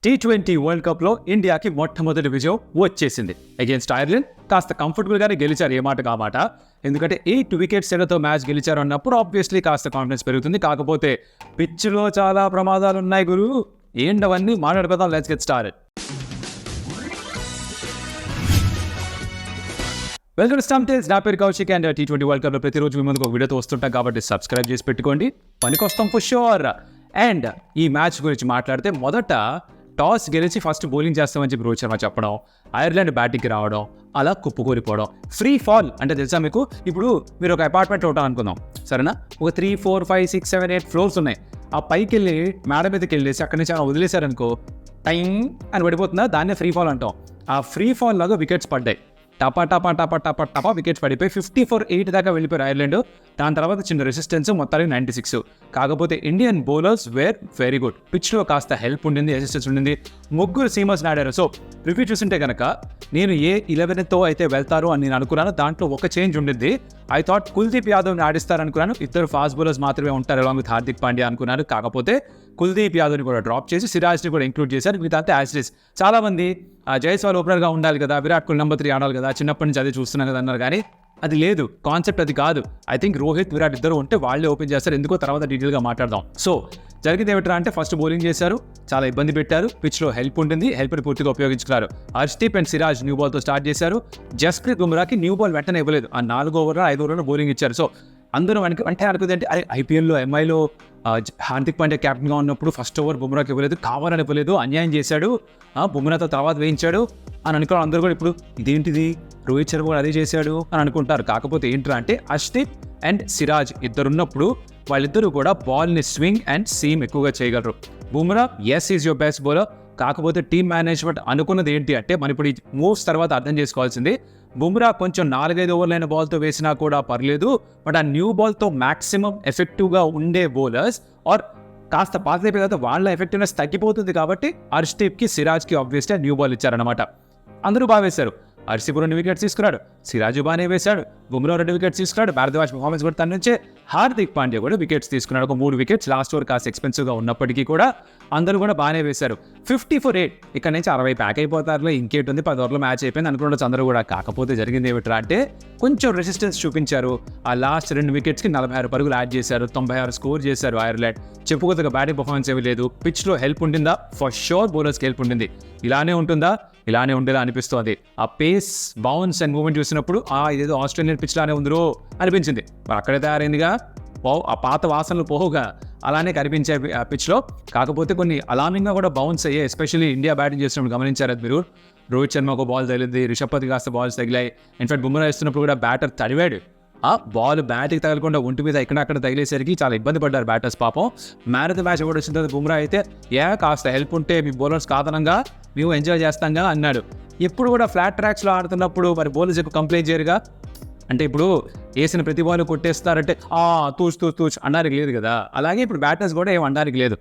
T20 world కప్లో ఇండియాకి మొట్టమొదటి విజయం వచ్చేసింది. అగేన్స్ట్ ఐర్లాండ్ కాస్త కంఫర్టబుల్గానే గెలిచారు, ఏ మాట కామాట. ఎందుకంటే 8 వికెట్స్తో మ్యాచ్ గెలిచారు అన్నప్పుడు ఆబ్వియస్లీ కాస్త కాన్ఫిడెన్స్ పెరుగుతుంది. కాకపోతే పిచ్లో చాలా ప్రమాదాలు ఉన్నాయి గురు. ఏంటవన్నీ మాట్లాడుకుందాం. Let's get started. Welcome to stump tales. నా పేరు కౌశిక్ అండ్ T20 వరల్డ్ కప్లో ప్రతిరోజు మీ ముందుకు ఒక వీడియోతో వస్తుంటాం కాబట్టి సబ్స్క్రైబ్ చేసి పెట్టుకోండి, పనికొస్తాం ఫర్ షూర్. అండ్ ఈ మ్యాచ్ గురించి మాట్లాడితే మొదట టాస్ గెలిచి ఫస్ట్ బౌలింగ్ చేస్తామని చెప్పి రోహిత్ శర్మ చెప్పడం, ఐర్లాండ్ బ్యాటింగ్కి రావడం, అలా కుప్పకూలిపోవడం. ఫ్రీ ఫాల్ అంటే తెలుసా మీకు? ఇప్పుడు మీరు ఒక అపార్ట్మెంట్ ఉంటాం అనుకుందాం, సరేనా? ఒక 3, 4, 5, 6, 7, 8 ఫ్లోర్స్ ఉన్నాయి. ఆ పైకి వెళ్ళి మేడ మీదకి వెళ్ళేసి అక్కడి నుంచి వదిలేశారనుకో, టైం అని పడిపోతుందా, దాన్నే ఫ్రీ ఫాల్ అంటాం. ఆ ఫ్రీ ఫాల్ లాగా వికెట్స్ పడ్డాయి. టపా టపా టపా టపా టపా వికెట్స్ పడిపోయి 54-8 దాకా వెళ్ళిపోయారు ఐర్లాండ్. దాని తర్వాత చిన్న రెసిస్టెన్స్, మొత్తానికి 96. కాకపోతే Indian bowlers were very good. పిచ్లో కాస్త హెల్ప్ ఉండింది, అసిస్టెన్స్ ఉండింది. ముగ్గురు సీమర్స్ ఆడారు. సో రివ్యూ చూస్తుంటే కనుక నేను ఏ 11తో అయితే వెళ్తారు అని నేను అనుకున్నాను. దాంట్లో ఒక చేంజ్ ఉండింది. ఐ థాట్ కుల్దీప్ యాదవ్ని ఆడిస్తారనుకున్నాను. 2 ఫాస్ట్ బౌలర్స్ మాత్రమే ఉంటారు అలాంగ్ విత్ హార్దిక్ పాండ్యా అనుకున్నాను. కాకపోతే కుల్దీప్ యాదవ్ని కూడా డ్రాప్ చేసి సిరాజ్ని కూడా ఇంక్లూడ్ చేశారు. మిగతా యాజ్ ఇట్ ఈస్. చాలా మంది జైస్వాల్ ఓపెనర్గా ఉండాలి కదా, విరాట్ కోహ్లీ నెంబర్ 3 ఆడాలి కదా, చిన్నప్పటి నుంచి అదే చూస్తున్నాం కదా అన్నారు. కానీ అది లేదు, కాన్సెప్ట్ అది కాదు. ఐ థింక్ రోహిత్, విరాట్ ఇద్దరు ఉంటే వాళ్ళే ఓపెన్ చేస్తారు. ఎందుకో తర్వాత డీటెయిల్గా మాట్లాడదాం. సో జరిగింది ఏమిట్రా అంటే ఫస్ట్ బౌలింగ్ చేశారు, చాలా ఇబ్బంది పెట్టారు. పిచ్లో హెల్ప్ ఉంటుంది, హెల్ప్ని పూర్తిగా ఉపయోగించుకున్నారు. హర్షదీప్ అండ్ సిరాజ్ న్యూ బాల్తో స్టార్ట్ చేశారు. జస్ప్రీత్ బుమ్రాకి న్యూ బాల్ వెంటనే ఇవ్వలేదు. ఆ 4 ఓవర్లో 5 ఓవర్లో బౌలింగ్ ఇచ్చారు. సో అందరూ అంటే అనుకుంది అంటే అరే ఐపీఎల్లో ఎంఐలో హార్దిక్ పాండ్యా క్యాప్టెన్గా ఉన్నప్పుడు ఫస్ట్ ఓవర్ బుమ్రాకి ఇవ్వలేదు, కావాలని ఇవ్వలేదు, అన్యాయం చేశాడు, బుమ్రాతో తర్వాత వేయించాడు అని అనుకోవాలి అందరూ కూడా. ఇప్పుడు ఇదేంటిది, రోహిత్ శర్మ కూడా అదే చేశాడు అని అనుకుంటారు. కాకపోతే ఏంట్రా అంటే హర్షదీప్ అండ్ సిరాజ్ ఇద్దరున్నప్పుడు వాళ్ళిద్దరూ కూడా బాల్ని స్వింగ్ అండ్ సీమ్ ఎక్కువగా చేయగలరు. Bumrah as is your best bowler. కాకపోతే టీమ్ మేనేజ్మెంట్ అనుకున్నది ఏంటి అంటే, మనం ఇప్పుడు ఈ మూవ్స్ తర్వాత అర్థం చేసుకోవాల్సింది, బుమ్రా కొంచెం 4-5 ఓవర్లైన బాల్తో వేసినా కూడా పర్లేదు, బట్ ఆ న్యూ బాల్తో మ్యాక్సిమం ఎఫెక్టివ్గా ఉండే బౌలర్స్ ఆర్ కాస్త పాత అయిపోయిన తర్వాత వాళ్ళ ఎఫెక్టివ్నెస్ తగ్గిపోతుంది. కాబట్టి హర్షదీప్కి, సిరాజ్కి ఆబ్వియస్లీ న్యూ బాల్ ఇచ్చారనమాట. అందరూ బాగా వేశారు. హర్షదీప్ 2 వికెట్స్ తీసుకున్నాడు, సిరాజ్ బాగానే వేశాడు, బుమ్రా 2 వికెట్స్ తీసుకున్నాడు, భారద్వాజ్ పర్ఫార్మెన్స్ కూడా తన నుంచే. హార్దిక్ పాండ్యా కూడా వికెట్స్ తీసుకున్నాడు, ఒక 3 వికెట్స్. లాస్ట్ ఓవర్ కాస్త ఎక్స్పెన్సివ్గా ఉన్నప్పటికీ కూడా అందరూ కూడా బాగానే వేశారు. 54-8 ఇక్కడ నుంచి 60 ప్యాక్ అయిపోతారులో, ఇంకేటుంది, 10 ఓవర్లో మ్యాచ్ అయిపోయింది అనుకుంటే అందరూ కూడా. కాకపోతే జరిగింది ఏమిట్రా అంటే కొంచెం రెసిస్టెన్స్ చూపించారు. ఆ లాస్ట్ 2 వికెట్స్కి 46 పరుగులు యాడ్ చేశారు, 96 స్కోర్ చేశారు ఐర్లాండ్. చెప్పుకోదగ్గ బ్యాటింగ్ పర్ఫార్మెన్స్ ఏమీ లేదు. పిచ్లో హెల్ప్ ఉండిందా? ఫర్ షూర్ బౌలర్స్కి హెల్ప్ ఉండింది. ఇలానే ఉంటుందా? ఇలానే ఉండేలా అనిపిస్తుంది. ఆ పేస్, బౌన్స్ అండ్ మూవ్మెంట్ చూసినప్పుడు ఇదేదో ఆస్ట్రేలియన్ పిచ్ లానే ఉందిరో అనిపించింది. మరి అక్కడే తయారైందిగా, ఆ పాత వాసనలు పోవుగా అలానే కనిపించే ఆ పిచ్లో. కాకపోతే కొన్ని అలామింగ్గా కూడా బౌన్స్ అయ్యాయి, ఎస్పెషల్లీ ఇండియా బ్యాటింగ్ చేసినప్పుడు గమనించారు అది మీరు. రోహిత్ శర్మ ఒక బాల్ తగిలింది, రిషబ్ పంత్ కాస్త బాల్స్ తగిలాయి. ఇన్ఫాక్ట్ బుమ్రా వేస్తున్నప్పుడు కూడా బ్యాటర్ తడివాడు. ఆ బాల్ బ్యాట్కి తగలకుండా ఒంటి మీద ఎక్కడక్కడ తగిలేసరికి చాలా ఇబ్బంది పడ్డారు బ్యాటర్స్ పాపం. మ్యాన్ ఆఫ్ ద మ్యాచ్ కూడా వచ్చిన తర్వాత బుమ్రా అయితే కాస్త హెల్ప్ ఉంటే మీ బౌలర్స్ కాదనంగా మేము ఎంజాయ్ చేస్తాంగా అన్నాడు. ఎప్పుడు కూడా ఫ్లాట్ ట్రాక్స్లో ఆడుతున్నప్పుడు మరి బౌలర్స్ ఎక్కువ కంప్లైంట్ చేయరుగా. అంటే ఇప్పుడు వేసిన ప్రతి బాల్ కొట్టేస్తారంటే తూచ్ అనడానికి లేదు కదా. అలాగే ఇప్పుడు బ్యాటర్స్ కూడా ఏం అనడానికి లేదు,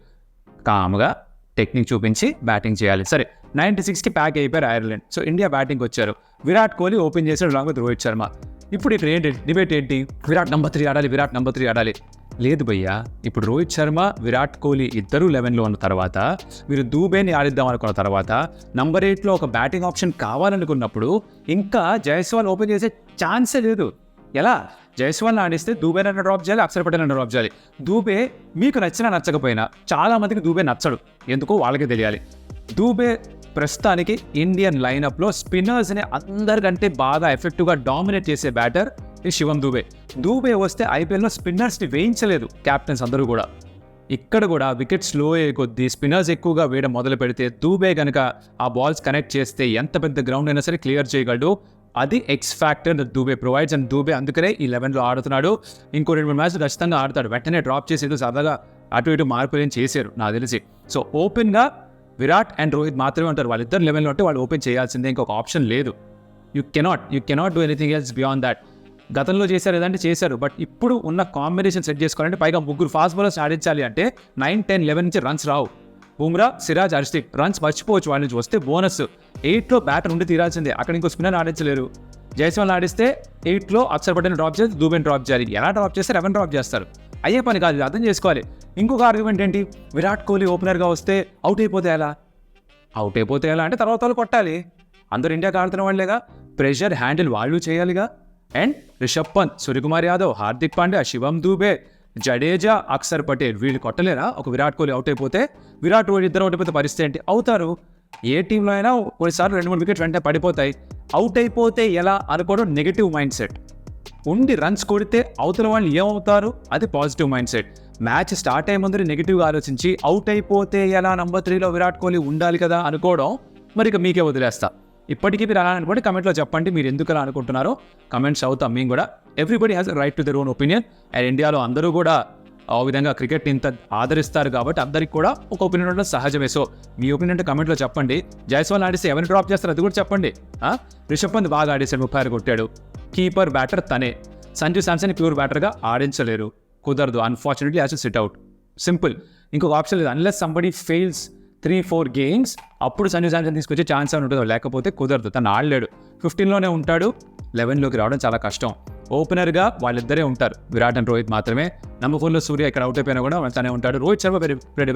కామ్గా టెక్నిక్ చూపించి బ్యాటింగ్ చేయాలి. సరే 96కి ప్యాక్ అయిపోయారు ఐర్లాండ్. సో ఇండియా బ్యాటింగ్కి వచ్చారు. విరాట్ కోహ్లీ ఓపెన్ చేశాడు అలాగే రోహిత్ శర్మ. ఇప్పుడు ఇక్కడ ఏంటి డిబేట్ ఏంటి? విరాట్ నెంబర్ 3 ఆడాలి, విరాట్ నెంబర్ 3 ఆడాలి. లేదు భయ్యా, ఇప్పుడు రోహిత్ శర్మ, విరాట్ కోహ్లీ ఇద్దరు 11లో ఉన్న తర్వాత, మీరు దూబేని ఆడిద్దాం అనుకున్న తర్వాత, నెంబర్ 8లో ఒక బ్యాటింగ్ ఆప్షన్ కావాలనుకున్నప్పుడు ఇంకా జైస్వాల్ ఓపెన్ చేసే ఛాన్సే లేదు. ఎలా? జైస్వాల్ని ఆడిస్తే దూబేనన్నా డ్రాప్ చేయాలి, అక్షర్ పటేల్ డ్రాప్ చేయాలి. దూబే మీకు నచ్చినా నచ్చకపోయినా చాలా మందికి దూబే నచ్చడు, ఎందుకో వాళ్ళకే తెలియాలి. దూబే ప్రస్తుతానికి ఇండియన్ లైనప్లో స్పిన్నర్స్ని అందరికంటే బాగా ఎఫెక్టివ్గా డామినేట్ చేసే బ్యాటర్ ఈ శివం దూబే. దూబే వస్తే ఐపీఎల్లో స్పిన్నర్స్ని వేయించలేదు క్యాప్టెన్స్ అందరూ కూడా. ఇక్కడ కూడా వికెట్ స్లో అయ్యే కొద్దీ స్పిన్నర్స్ ఎక్కువగా వేయడం మొదలు పెడితే దూబే కనుక ఆ బాల్స్ కనెక్ట్ చేస్తే ఎంత పెద్ద గ్రౌండ్ అయినా సరే క్లియర్ చేయగలడు. అది X factor Dube provides. And Dube అందుకనే ఈ 11లో ఆడుతున్నాడు. ఇంకో 2-3 మ్యాచ్లు ఖచ్చితంగా ఆడతాడు. వెంటనే డ్రాప్ చేసేది సరదాగా అటు ఇటు మార్పులు ఏం చేశారు నాకు తెలిసి. సో ఓపెన్గా విరాట్ అండ్ రోహిత్ మాత్రమే ఉంటారు. వాళ్ళిద్దరు 11లో ఉంటే వాళ్ళు ఓపెన్ చేయాల్సిందే, ఇంకొక ఆప్షన్ లేదు. You cannot do anything else beyond that. గతంలో చేశారు ఏదంటే చేశారు, బట్ ఇప్పుడు ఉన్న కాంబినేషన్ సెట్ చేసుకోవాలంటే పైగా 3 ఫాస్ట్ బౌలర్స్ ఆడించాలి అంటే 9, 10, 11 నుంచి రన్స్ రావు. బుమ్రా, సిరాజ్, హర్షదీప్ రన్స్ మర్చిపోవచ్చు. వాళ్ళ నుంచి వస్తే బోనస్. 8లో బ్యాటర్ ఉండి తీరాల్సిందే, అక్కడ ఇంకో స్పిన్నర్ ఆడించలేరు. జైస్వాల్ ఆడిస్తే 8లో అక్షర్ పటేల్ డ్రాప్ చేసి దూబేని డ్రాప్ చేయాలి. ఎలా డ్రాప్ చేస్తే 11 డ్రాప్ చేస్తారు. అయ్యే పని కాదు, అర్థం చేసుకోవాలి. ఇంకొక ఆర్గ్యుమెంట్ ఏంటి, విరాట్ కోహ్లీ ఓపెనర్గా వస్తే అవుట్ అయిపోతే ఎలా? అవుట్ అయిపోతే ఎలా అంటే తర్వాత వాళ్ళు కొట్టాలి. అందరూ ఇండియాకి ఆడుతున్న వాళ్ళేగా, ప్రెషర్ హ్యాండిల్ వాళ్ళు చేయాలిగా. అండ్ రిషబ్ పంత్, సూర్యకుమార్ యాదవ్, హార్దిక్ పాండ్యా, శివం దూబే, జడేజా, అక్షర్ పటేల్ వీళ్ళు కొట్టలేరా? ఒక విరాట్ కోహ్లీ అవుట్ అయిపోతే, విరాట్ కోహ్లీ ఇద్దరు అవుట్ అయిపోతే పరిస్థితి ఏంటి? అవుతారు. ఏ టీంలో అయినా కొన్నిసార్లు 2-3 వికెట్స్ వెంటనే పడిపోతాయి. అవుట్ అయిపోతే ఎలా అనుకోవడం నెగిటివ్ మైండ్ సెట్. ఉండి రన్స్ కొడితే అవతల వాళ్ళు ఏమవుతారు, అది positive mind set. Match start అయ్యే ముందు నెగిటివ్గా ఆలోచించి అవుట్ అయిపోతే ఎలా నంబర్ 3లో విరాట్ కోహ్లీ ఉండాలి కదా అనుకోవడం మరి ఇక మీకే వదిలేస్తా. ఇప్పటికీ మీరు అలా అనుకోండి, కమెంట్లో చెప్పండి మీరు ఎందుకు అలా అనుకుంటున్నారో. కమెంట్స్ అవుతాం మేము కూడా. Everybody has right to their own opinion. And ఇండియాలో అందరూ కూడా ఆ విధంగా క్రికెట్ ఇంత ఆదరిస్తారు కాబట్టి అందరికి కూడా ఒక ఒపీనియన్ ఉండడం సహజమే. సో మీ ఒపీనియన్ అంటే కమెంట్లో చెప్పండి. జైస్వాల్ ఆడిస్తే ఎవరిని డ్రాప్ చేస్తారు అది కూడా చెప్పండి. రిషబ్ పంత్ బాగా ఆడేశాడు, 36 కొట్టాడు. కీపర్ బ్యాటర్ తనే. సంజు శాంసన్ ప్యూర్ బ్యాటర్గా ఆడించలేరు, కుదరదు. Unfortunately has to SIT out. Simple. ఇంకొక ఆప్షన్ లేదు. అన్లెస్ సంబడి ఫెయిల్స్ 3-4 గేమ్స్ అప్పుడు సంజు శాంసన్ తీసుకొచ్చే ఛాన్స్ అని ఉంటుందో, లేకపోతే కుదరదు. తను ఆడలేడు. 15లోనే ఉంటాడు, 11లోకి రావడం చాలా కష్టం. ఓపెనర్గా వాళ్ళిద్దరే ఉంటారు, విరాట్ అండ్ రోహిత్ మాత్రమే. నంబర్ 4లో సూర్య ఇక్కడ అవుట్ అయిపోయినా కూడా తనే ఉంటాడు. Rohit Sharma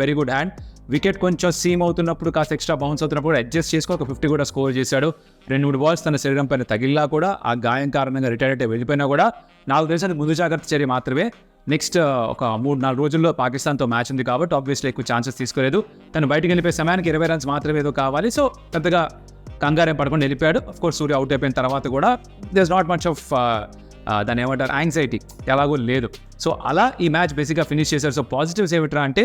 very good hand. Wicket కొంచెం సీమ్ అవుతున్నప్పుడు, కాస్త ఎక్స్ట్రా బౌన్స్ అవుతున్నప్పుడు కూడా అడ్జస్ట్ చేసుకొని ఒక 50 కూడా స్కోర్ చేశాడు. 2-3 బాల్స్ తన శరీరం పైన తగిలినా కూడా, ఆ గాయం కారణంగా రిటైర్ అయితే వెళ్ళిపోయినా కూడా నాకు తెలిసి అది ముందు జాగ్రత్త చర్య మాత్రమే. నెక్స్ట్ ఒక 3-4 రోజుల్లో పాకిస్తాన్తో మ్యాచ్ ఉంది కాబట్టి ఆబ్వియస్లీ ఎక్కువ ఛాన్సెస్ తీసుకోలేదు. తను బయటకు వెళ్ళిపోయే సమయానికి 20 రన్స్ మాత్రమే ఏదో కావాలి. సో పెద్దగా కంగారేం పడుకొని వెళ్ళిపోయాడు. అఫ్ కోర్స్ సూర్య అవుట్ అయిపోయిన తర్వాత కూడా there is not much of దాన్ని ఏమంటారు, యాంగ్జైటీ ఎలాగో లేదు. సో అలా ఈ మ్యాచ్ బేసిక్గా ఫినిష్ చేశారు. సో పాజిటివ్స్ ఏమిట్రా అంటే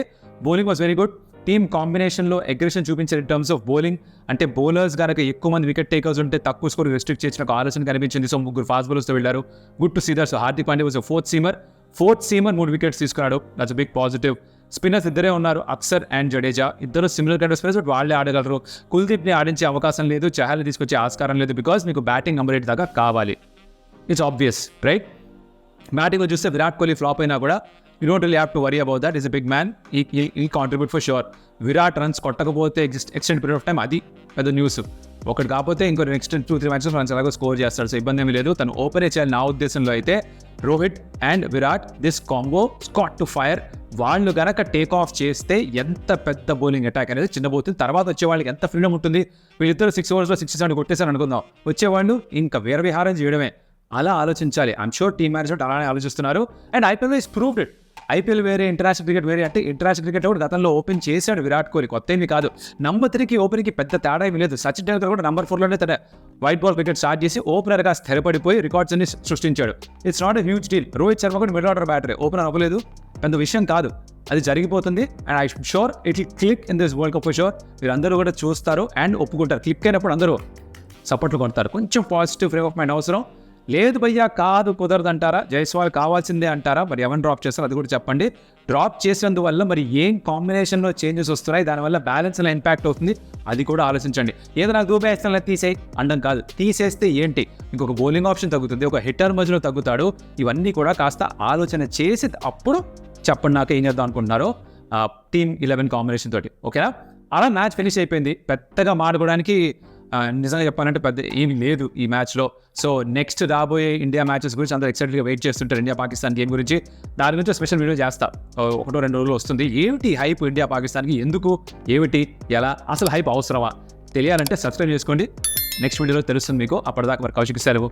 bowling was very good. Team కాంబినేషన్లో అగ్రెషన్ చూపించారు ఇన్ టర్మ్స్ ఆఫ్ బౌలింగ్. అంటే బౌలర్స్ కనుక ఎక్కువ మంది వికెట్ టేకర్స్ ఉంటే తక్కువ స్కోర్ రెస్ట్రిక్ట్ చేసిన ఒక ఆలోచన కనిపించింది. సో 3 ఫాస్ట్ బౌలర్స్తో వెళ్ళారు. Good to see that. So Hardik Pandya was fourth seamer 3 wickets తీసుకున్నాడు. That's big positive. స్పిన్నర్స్ ఇద్దరే ఉన్నారు, అక్షర్ అండ్ జడేజా. ఇద్దరు similar kind of spinners, but వాళ్ళే ఆడగలరు. కుల్దీప్ని ఆడించే అవకాశం లేదు, చహల్ని తీసుకొచ్చే ఆస్కారం లేదు. బికాస్ మీకు బ్యాటింగ్ నంబర్ 8 దాకా కావాలి. It's obvious right. బ్యాటింగ్లో చూస్తే విరాట్ కోహ్లీ ఫ్లాప్ అయినా కూడా you don't really have to worry about that. Is a big man, he contribute for sure. Virat runs కొట్టకపోతే ఎక్స్టెండ్ పీరియడ్ ఆఫ్ టైం అది పెద్ద న్యూస్. ఒకటి కాకపోతే ఇంకో నెక్స్ట్ 2-3 మ్యాచెస్ రన్స్ ఎలాగో స్కోర్ చేస్తాడు. సో ఇబ్బంది ఏమీ లేదు. తను ఓపెన్ చేయాలి నా ఉద్దేశంలో అయితే. Rohit and Virat, this combo got to fire. వాళ్ళు గనక టేక్ ఆఫ్ చేస్తే ఎంత పెద్ద బౌలింగ్ అటాక్ అనేది చిన్నబోతుంది. తర్వాత వచ్చే వాళ్ళకి ఎంత ఫ్రీడమ్ ఉంటుంది. వీళ్ళిద్దరు 6 ఓవర్స్లో 67 కొట్టేశారు అనుకుందాం. వచ్చేవాళ్ళు ఇంకా వేరే విహారం చేయడమే. అలా ఆలోచించాలి. ఐఎమ్ షూర్ టీమ్ మేనేజ్మెంట్ అలానే ఆలోచిస్తున్నారు. And IPL is proved it. IPL వేరే, ఇంటర్నేషనల్ క్రికెట్ వేరే. అంటే ఇంటర్నేషనల్ క్రికెట్ కూడా గతంలో ఓపెన్ చేశాడు విరాట్ కోహ్లీ, కొత్త ఏమీ కాదు. నంబర్ 3కి ఓపెనింగ్కి పెద్ద తేడా ఏమీ లేదు. సచిన్ టెండూల్కర్ కూడా నంబర్ 4లోనే తన వైట్ బాల్ క్రికెట్ స్టార్ట్ చేసి ఓపెనర్గా స్థిరపడిపోయి రికార్డ్స్ అన్ని సృష్టించాడు. It's not a huge deal. Rohit Sharma కూడా మిడిల్ ఆర్డర్ బ్యాటరీ, ఓపెనర్ అవ్వలేదు, పెద్ద విషయం కాదు. అది జరిగిపోతుంది. And I sure it will click in this world cup for sure. మీరు అందరూ కూడా చూస్తారు అండ్ ఒప్పుకుంటారు. క్లిక్ అయినప్పుడు అందరూ సపోర్ట్లు కొడతారు. కొంచెం పాజిటివ్ ఫ్రేమ్ ఆఫ్ మైండ్ అవసరం. లేదు భయ్యా కాదు కుదరదు అంటారా, జైస్వాల్ కావాల్సిందే అంటారా, మరి ఎవరిని డ్రాప్ చేస్తారో అది కూడా చెప్పండి. డ్రాప్ చేసినందువల్ల మరి ఏం కాంబినేషన్లో చేంజెస్ వస్తున్నాయి, దానివల్ల బ్యాలెన్స్ ఎలా ఇంపాక్ట్ అవుతుంది అది కూడా ఆలోచించండి. ఏదో నాకు దూబే వేస్తాను తీసేయి అండం కాదు. తీసేస్తే ఏంటి, ఇంకొక బౌలింగ్ ఆప్షన్ తగ్గుతుంది, ఒక హిట్టర్ మధ్యలో తగ్గుతాడు. ఇవన్నీ కూడా కాస్త ఆలోచన చేసి అప్పుడు చెప్పండి నాకు ఏం చేద్దాం అనుకుంటున్నారో టీమ్ 11 కాంబినేషన్ తోటి. ఓకేనా? అలా మ్యాచ్ ఫినిష్ అయిపోయింది. పెద్దగా మాట్లాడడానికి నిజంగా చెప్పాలంటే పెద్ద ఏమి లేదు ఈ మ్యాచ్లో. సో నెక్స్ట్ రాబోయే ఇండియా మ్యాచెస్ గురించి అందరూ ఎక్సైటెడ్గా వెయిట్ చేస్తుంటారు. ఇండియా పాకిస్తాన్ గేమ్ గురించి, దాని గురించి స్పెషల్ వీడియో చేస్తా. 1-2 రోజులు వస్తుంది. ఏమిటి హైప్ ఇండియా పాకిస్తాన్కి, ఎందుకు, ఏమిటి, ఎలా, అసలు హైప్ అవసరమా తెలియాలంటే సబ్స్క్రైబ్ చేసుకోండి. నెక్స్ట్ వీడియోలో తెలుస్తుంది మీకు. అప్పటిదాకా మరి కౌశిక్ సెలవు.